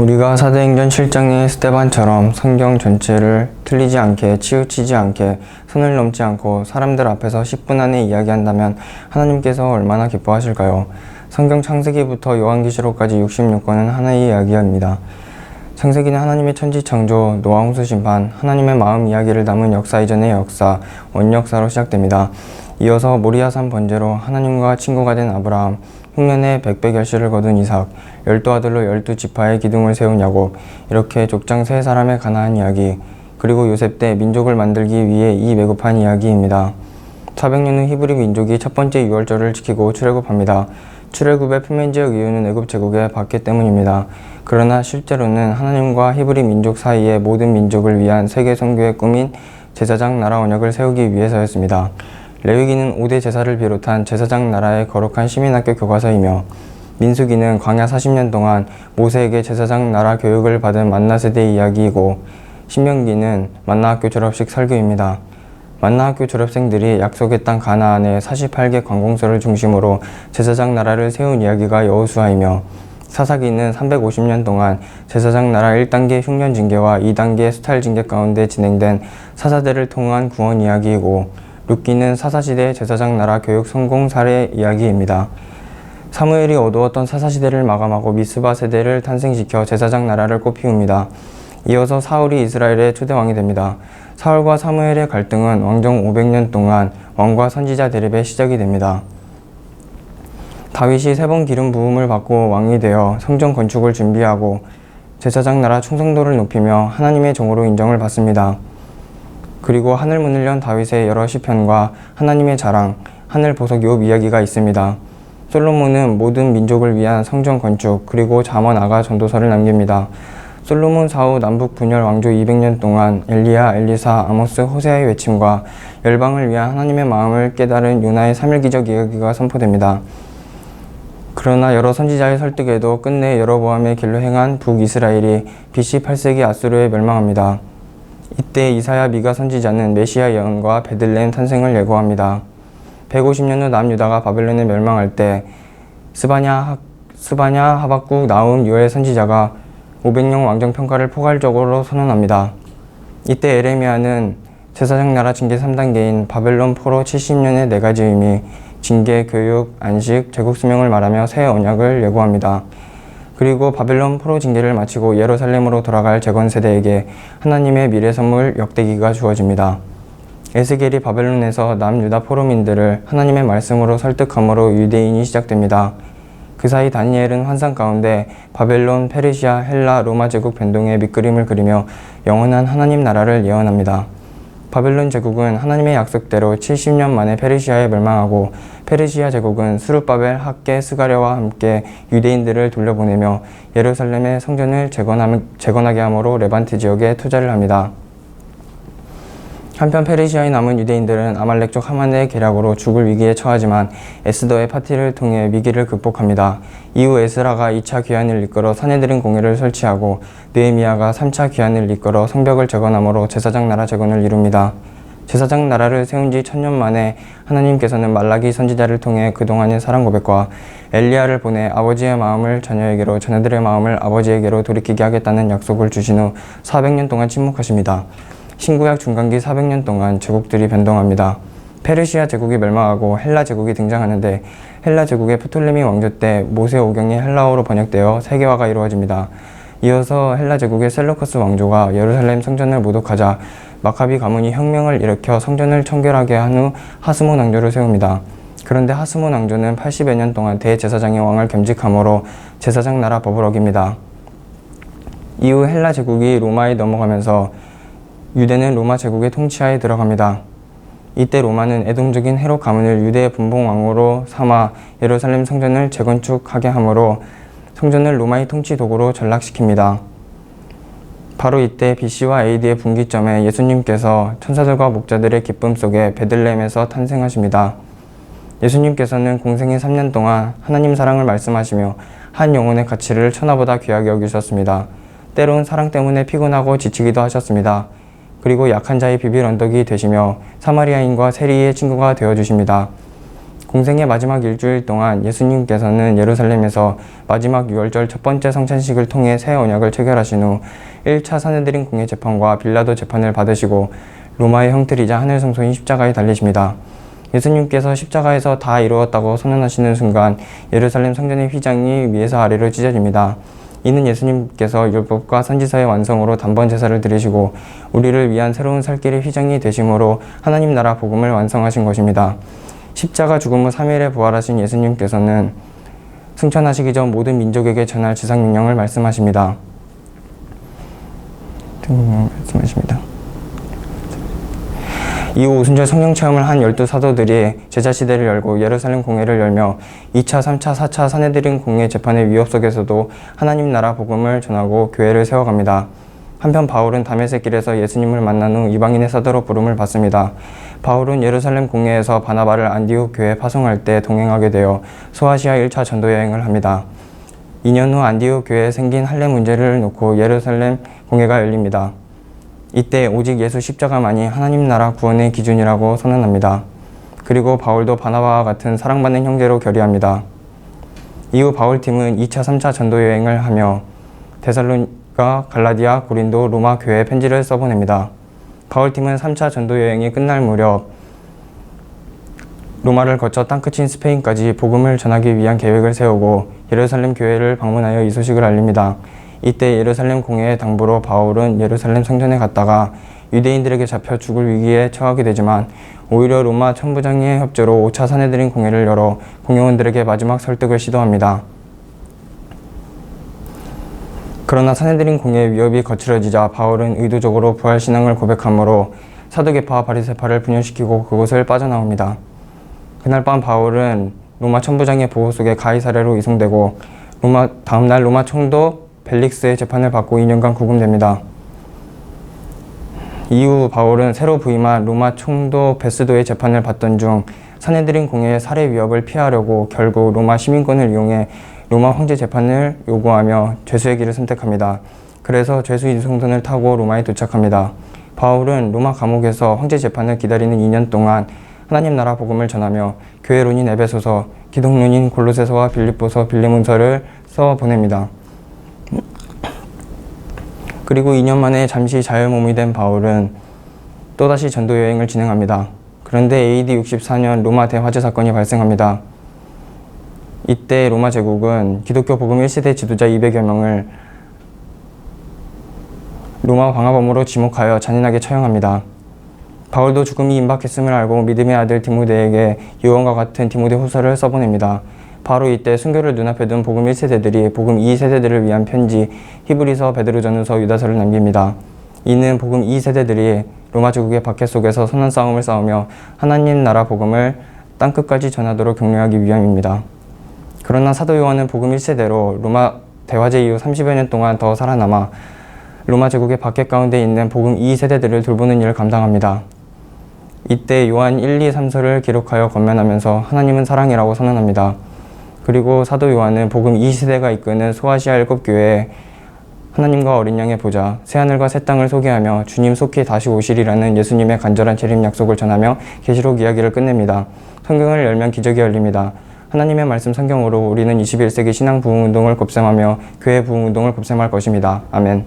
우리가 사도행전 7장의 스데반처럼 성경 전체를 틀리지 않게, 치우치지 않게, 선을 넘지 않고 사람들 앞에서 10분 안에 이야기한다면 하나님께서 얼마나 기뻐하실까요? 성경 창세기부터 요한계시록까지 66권은 하나의 이야기입니다. 창세기는 하나님의 천지창조, 노아 홍수 심판, 하나님의 마음 이야기를 담은 역사 이전의 역사, 원역사로 시작됩니다. 이어서 모리아산 번제로 하나님과 친구가 된 아브라함, 흉년에 백배결실을 거둔 이삭, 12아들로 12지파의 기둥을 세운 야곱, 이렇게 족장 3사람의 가나안 이야기, 그리고 요셉 때 민족을 만들기 위해 이 매급한 이야기입니다. 400년 후 히브리 민족이 첫 번째 유월절을 지키고 출애굽합니다. 출애굽의 표면적 이유는 애굽 제국의 박해 때문입니다. 그러나 실제로는 하나님과 히브리 민족 사이의 모든 민족을 위한 세계 선교의 꿈인 제사장 나라 언약을 세우기 위해서였습니다. 레위기는 5대 제사를 비롯한 제사장 나라의 거룩한 시민학교 교과서이며, 민수기는 광야 40년 동안 모세에게 제사장 나라 교육을 받은 만나 세대의 이야기이고, 신명기는 만나학교 졸업식 설교입니다. 만나학교 졸업생들이 약속의 땅 가나안의 48개 관공서를 중심으로 제사장 나라를 세운 이야기가 여호수아이며, 사사기는 350년 동안 제사장 나라 1단계 흉년 징계와 2단계 수탈 징계 가운데 진행된 사사들을 통한 구원 이야기이고, 룻기는 사사시대 제사장 나라 교육 성공 사례 이야기입니다. 사무엘이 어두웠던 사사시대를 마감하고 미스바 세대를 탄생시켜 제사장 나라를 꽃피웁니다. 이어서 사울이 이스라엘의 초대왕이 됩니다. 사울과 사무엘의 갈등은 왕정 500년 동안 왕과 선지자 대립의 시작이 됩니다. 다윗이 3번 기름 부음을 받고 왕이 되어 성전 건축을 준비하고 제사장 나라 충성도를 높이며 하나님의 종으로 인정을 받습니다. 그리고 하늘문을 연 다윗의 여러 시편과 하나님의 자랑, 하늘 보석 욥 이야기가 있습니다. 솔로몬은 모든 민족을 위한 성전 건축, 그리고 잠언 아가 전도서를 남깁니다. 솔로몬 사후 남북 분열 왕조 200년 동안 엘리야, 엘리사, 아모스, 호세아의 외침과 열방을 위한 하나님의 마음을 깨달은 요나의 3일 기적 이야기가 선포됩니다. 그러나 여러 선지자의 설득에도 끝내 여로보암의 길로 행한 북이스라엘이 BC 8세기 아수르에 멸망합니다. 이때 이사야 미가 선지자는 메시아 예언과 베들레헴 탄생을 예고합니다. 150년 후 남유다가 바벨론에 멸망할 때 스바냐, 하박국, 나훔, 요엘 선지자가 500년 왕정평가를 포괄적으로 선언합니다. 이때 에레미야는 제사장 나라 징계 3단계인 바벨론 포로 70년의 4가지 의미, 징계, 교육, 안식, 제국 수명을 말하며 새 언약을 예고합니다. 그리고 바벨론 포로 징계를 마치고 예루살렘으로 돌아갈 재건 세대에게 하나님의 미래 선물 역대기가 주어집니다. 에스겔이 바벨론에서 남유다 포로민들을 하나님의 말씀으로 설득함으로 유대인이 시작됩니다. 그 사이 다니엘은 환상 가운데 바벨론, 페르시아, 헬라, 로마 제국 변동의 밑그림을 그리며 영원한 하나님 나라를 예언합니다. 바벨론 제국은 하나님의 약속대로 70년 만에 페르시아에 멸망하고, 페르시아 제국은 스룹바벨, 학개, 스가랴와 함께 유대인들을 돌려보내며 예루살렘의 성전을 재건하게 함으로 레반트 지역에 투자를 합니다. 한편 페르시아에 남은 유대인들은 아말렉족 하만의 계략으로 죽을 위기에 처하지만 에스더의 파티를 통해 위기를 극복합니다. 이후 에스라가 2차 귀환을 이끌어 산헤드린 공회를 설치하고 느헤미야가 3차 귀환을 이끌어 성벽을 재건함으로 제사장 나라 재건을 이룹니다. 제사장 나라를 세운 지 1000년 만에 하나님께서는 말라기 선지자를 통해 그동안의 사랑 고백과 엘리야를 보내 아버지의 마음을 자녀에게로, 자녀들의 마음을 아버지에게로 돌이키게 하겠다는 약속을 주신 후 400년 동안 침묵하십니다. 신구약 중간기 400년 동안 제국들이 변동합니다. 페르시아 제국이 멸망하고 헬라 제국이 등장하는데, 헬라 제국의 프톨레미 왕조 때 모세 오경이 헬라어로 번역되어 세계화가 이루어집니다. 이어서 헬라 제국의 셀루커스 왕조가 예루살렘 성전을 모독하자 마카비 가문이 혁명을 일으켜 성전을 청결하게 한 후 하스몬 왕조를 세웁니다. 그런데 하스몬 왕조는 80여 년 동안 대제사장의 왕을 겸직함으로 제사장 나라 법을 어깁니다. 이후 헬라 제국이 로마에 넘어가면서 유대는 로마 제국의 통치하에 들어갑니다. 이때 로마는 애동적인 헤롯 가문을 유대의 분봉 왕으로 삼아 예루살렘 성전을 재건축하게 하므로 성전을 로마의 통치 도구로 전락시킵니다. 바로 이때 BC와 AD의 분기점에 예수님께서 천사들과 목자들의 기쁨 속에 베들레헴에서 탄생하십니다. 예수님께서는 공생의 3년 동안 하나님 사랑을 말씀하시며 한 영혼의 가치를 천하보다 귀하게 여기셨습니다. 때론 사랑 때문에 피곤하고 지치기도 하셨습니다. 그리고 약한 자의 비빌 언덕이 되시며 사마리아인과 세리의 친구가 되어주십니다. 공생의 마지막 일주일 동안 예수님께서는 예루살렘에서 마지막 유월절 첫 번째 성찬식을 통해 새 언약을 체결하신 후 1차 산헤드린 공회 재판과 빌라도 재판을 받으시고 로마의 형틀이자 하늘 성소인 십자가에 달리십니다. 예수님께서 십자가에서 다 이루었다고 선언하시는 순간 예루살렘 성전의 휘장이 위에서 아래로 찢어집니다. 이는 예수님께서 율법과 선지서의 완성으로 단번 제사를 드리시고 우리를 위한 새로운 살 길의 휘장이 되심으로 하나님 나라 복음을 완성하신 것입니다. 십자가 죽음 후 3일에 부활하신 예수님께서는 승천하시기 전 모든 민족에게 전할 지상명령을 말씀하십니다. 이후 오순절 성령 체험을 한 12사도들이 제자시대를 열고 예루살렘 공회를 열며 2차, 3차, 4차 산헤드린 공회 재판의 위협 속에서도 하나님 나라 복음을 전하고 교회를 세워갑니다. 한편 바울은 다메섹 길에서 예수님을 만난 후 이방인의 사도로 부름을 받습니다. 바울은 예루살렘 공회에서 바나바를 안디옥 교회에 파송할 때 동행하게 되어 소아시아 1차 전도 여행을 합니다. 2년 후 안디옥 교회에 생긴 할례 문제를 놓고 예루살렘 공회가 열립니다. 이때 오직 예수 십자가만이 하나님 나라 구원의 기준이라고 선언합니다. 그리고 바울도 바나바와 같은 사랑받는 형제로 결의합니다. 이후 바울팀은 2차, 3차 전도 여행을 하며 데살로니가, 갈라디아, 고린도, 로마 교회에 편지를 써보냅니다. 바울팀은 3차 전도 여행이 끝날 무렵 로마를 거쳐 땅끝인 스페인까지 복음을 전하기 위한 계획을 세우고 예루살렘 교회를 방문하여 이 소식을 알립니다. 이때 예루살렘 공회의 당부로 바울은 예루살렘 성전에 갔다가 유대인들에게 잡혀 죽을 위기에 처하게 되지만 오히려 로마 천부장의 협조로 5차 산헤드린 공회를 열어 공회원들에게 마지막 설득을 시도합니다. 그러나 산헤드린 공회의 위협이 거칠어지자 바울은 의도적으로 부활신앙을 고백하므로 사두개파와 바리새파를 분열시키고 그곳을 빠져나옵니다. 그날 밤 바울은 로마 천부장의 보호 속에 가이사랴로 이송되고 다음날 로마 총독 벨릭스의 재판을 받고 2년간 구금됩니다. 이후 바울은 새로 부임한 로마 총독 베스도의 재판을 받던 중 산헤드린 공회의 살해 위협을 피하려고 결국 로마 시민권을 이용해 로마 황제 재판을 요구하며 죄수의 길을 선택합니다. 그래서 죄수 이송선을 타고 로마에 도착합니다. 바울은 로마 감옥에서 황제 재판을 기다리는 2년 동안 하나님 나라 복음을 전하며 교회론인 에베소서, 기독론인 골로새서와 빌립보서, 빌레몬서를 써 보냅니다. 그리고 2년 만에 잠시 자유몸이 된 바울은 또다시 전도 여행을 진행합니다. 그런데 AD 64년 로마 대화재 사건이 발생합니다. 이때 로마 제국은 기독교 복음 1세대 지도자 200여 명을 로마 광화범으로 지목하여 잔인하게 처형합니다. 바울도 죽음이 임박했음을 알고 믿음의 아들 디모데에게 요한과 같은 디모데 후서를 써보냅니다. 바로 이때 순교를 눈앞에 둔 복음 1세대들이 복음 2세대들을 위한 편지 히브리서, 베드로전서, 유다서를 남깁니다. 이는 복음 2세대들이 로마 제국의 박해 속에서 선한 싸움을 싸우며 하나님 나라 복음을 땅끝까지 전하도록 격려하기 위함입니다. 그러나 사도 요한은 복음 1세대로 로마 대화제 이후 30여 년 동안 더 살아남아 로마 제국의 박해 가운데 있는 복음 2세대들을 돌보는 일을 감당합니다. 이때 요한 1, 2, 3서를 기록하여 권면하면서 하나님은 사랑이라고 선언합니다. 그리고 사도 요한은 복음 2세대가 이끄는 소아시아 7교회에 하나님과 어린 양의 보좌, 새하늘과 새 땅을 소개하며 주님 속히 다시 오시리라는 예수님의 간절한 재림 약속을 전하며 계시록 이야기를 끝냅니다. 성경을 열면 기적이 열립니다. 하나님의 말씀 성경으로 우리는 21세기 신앙 부흥운동을 곱셈하며 교회 부흥운동을 곱셈할 것입니다. 아멘.